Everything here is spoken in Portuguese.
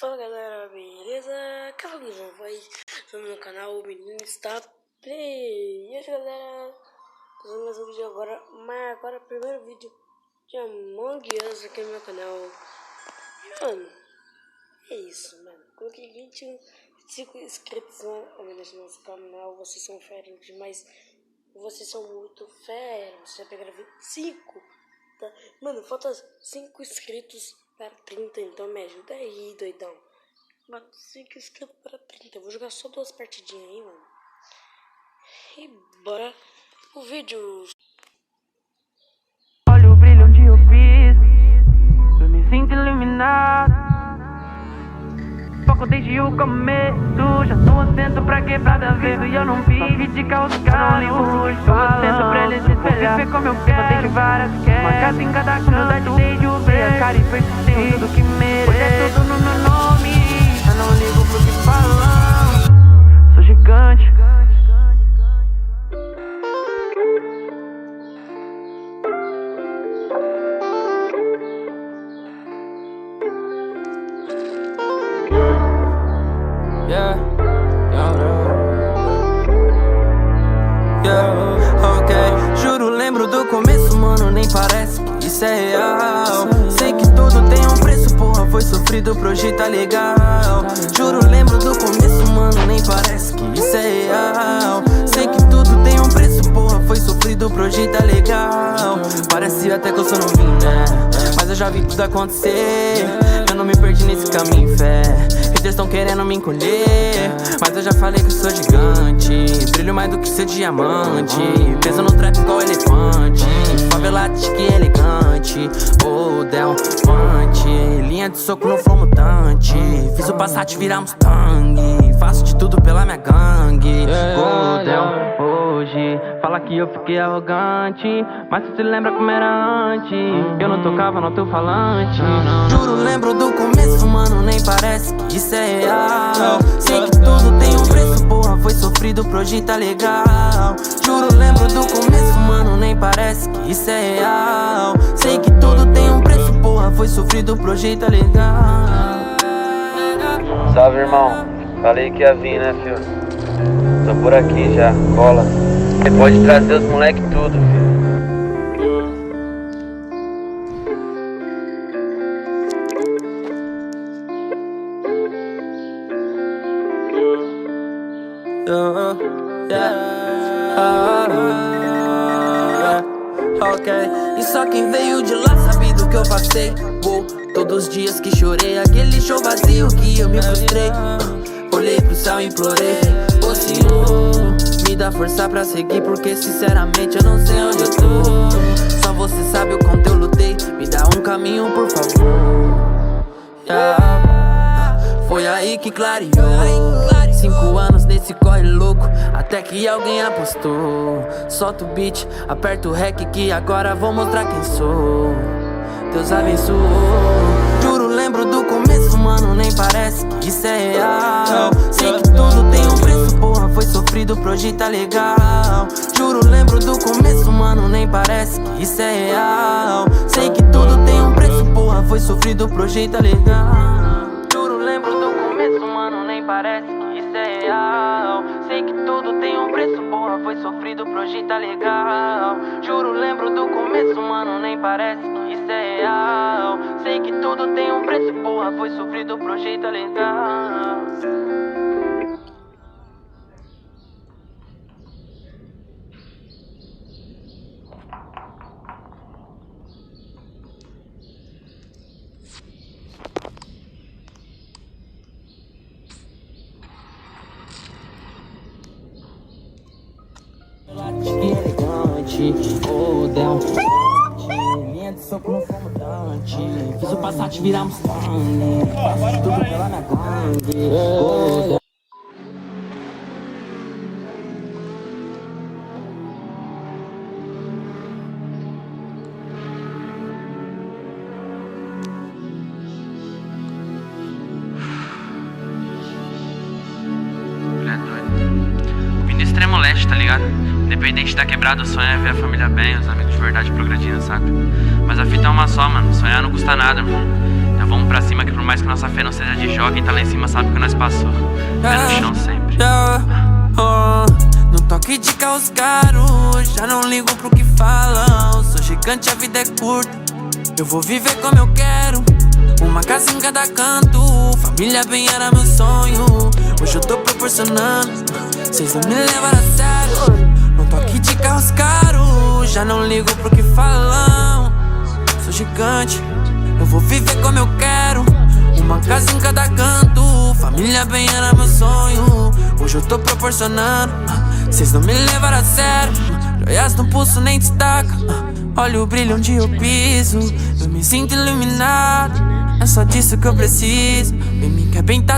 Fala galera, beleza? Carlos Novaes, estamos no canal O Menino Está Play. E aí galera, fazendo mais um vídeo agora, mas agora primeiro vídeo de Among Us aqui no meu canal. Mano, é isso, mano. Coloquei 25 inscritos no nosso canal. Vocês são feros demais. Vocês são muito feros. Você vai pegar 25, tá? Mano, falta 5 inscritos para 30, então me ajuda aí, doidão. Mano, 5 inscritos para 30. Eu vou jogar só 2 partidinhas aí, mano. E bora pro vídeo. Olha o brilho onde eu fiz, eu me sinto iluminado. Foco desde o começo, já sou assento pra quebrada ver. E eu não vivo de causar, eu não ligo sou assento pra eles se espelhar. Viver como eu quero, desde várias queres. Uma casa em cada canto, desde o ver a cara e persistir tudo que mereço. Hoje é tudo no meu nome, eu não ligo pro que falam. Sou gigante. Ok, juro, lembro do começo, mano, nem parece que isso é real. Sei que tudo tem um preço, porra, foi sofrido pro hoje tá legal. Juro, lembro do começo, mano, nem parece que isso é real. Sei que tudo tem um preço, porra, foi sofrido pro hoje tá legal. Parece até que eu sou novinho, né? Mas eu já vi tudo acontecer. Eu não me perdi nesse caminho, fé. Haters tão querendo me encolher, mas eu já falei que eu sou gigante. Brilho mais do que seu diamante. Peso no trap igual elefante. Favelado que elegante. Oh, Del Fante. Linha de soco no flow mutante. Fiz o Passat virar Mustang. Faço de tudo pela minha gangue. Oh, Del, hoje fala que eu fiquei arrogante, mas tu se lembra como era antes. Eu não tocava no alto-falante. Juro, lembro do começo, mano, nem parece que isso é real. Sei que tudo tem um preço, porra, foi sofrido pro hoje tá legal. Juro, lembro do começo, mano, nem parece que isso é real. Sei que tudo tem um preço, porra, foi sofrido pro hoje tá legal. Salve, irmão. Falei que ia vir, né, filho? Tô por aqui já, cola. Você pode trazer os moleque tudo, filho. Ok, e só quem veio de lá sabe do que eu passei. Todos os dias que chorei, aquele show vazio que eu me frustrei. Olhei pro céu e implorei, ô Senhor, me dá força pra seguir, porque sinceramente eu não sei onde eu tô. Só você sabe o quanto eu lutei, me dá um caminho por favor. Foi aí que clareou. 5 anos nesse corre louco, até que alguém apostou. Solta o beat, aperta o rec que agora vou mostrar quem sou. Deus abençoou. Juro, lembro do começo, mano, nem parece que isso é real. Sei que tudo tem um preço, porra, foi sofrido pro hoje tá legal. Juro, lembro do começo, mano, nem parece que isso é real. Sei que tudo tem um preço, porra, foi sofrido pro hoje tá legal. Juro, lembro do começo, mano, nem parece que isso é real. Sei que tudo tem um preço, porra, foi sofrido pro hoje tá legal. Juro, lembro do começo, mano, nem parece que isso é real. Sei que tudo tem um preço, porra, foi sofrido pro hoje tá legal. Oh, Del Fante. Linha de soco no flow mutante. Fiz o Passat virar Mustang. Faço tudo pela minha gangue. Oh, Del. Extremo leste, tá ligado? Independente da quebrada, o sonho é ver a família bem, os amigos de verdade progredindo, saca? Mas a fita é uma só, mano. Sonhar não custa nada, mano. vamos pra cima que por mais que nossa fé não seja de jogo, quem tá lá em cima sabe o que nós passou. Pé no chão sempre. No toque de carros caros, já não ligo pro que falam. Sou gigante, a vida é curta, eu vou viver como eu quero. Uma casa em cada canto, família bem era meu sonho. Hoje eu tô proporcionando, cês não me levaram a sério. No toque de carros caros, já não ligo pro que falam. Sou gigante, eu vou viver como eu quero. Uma casa em cada canto, família bem era meu sonho. Hoje eu tô proporcionando, cês não me levaram a sério. Joias no pulso nem destaca, olha o brilho onde eu piso. Eu me sinto iluminado, é só disso que eu preciso. Vem me quer bem tá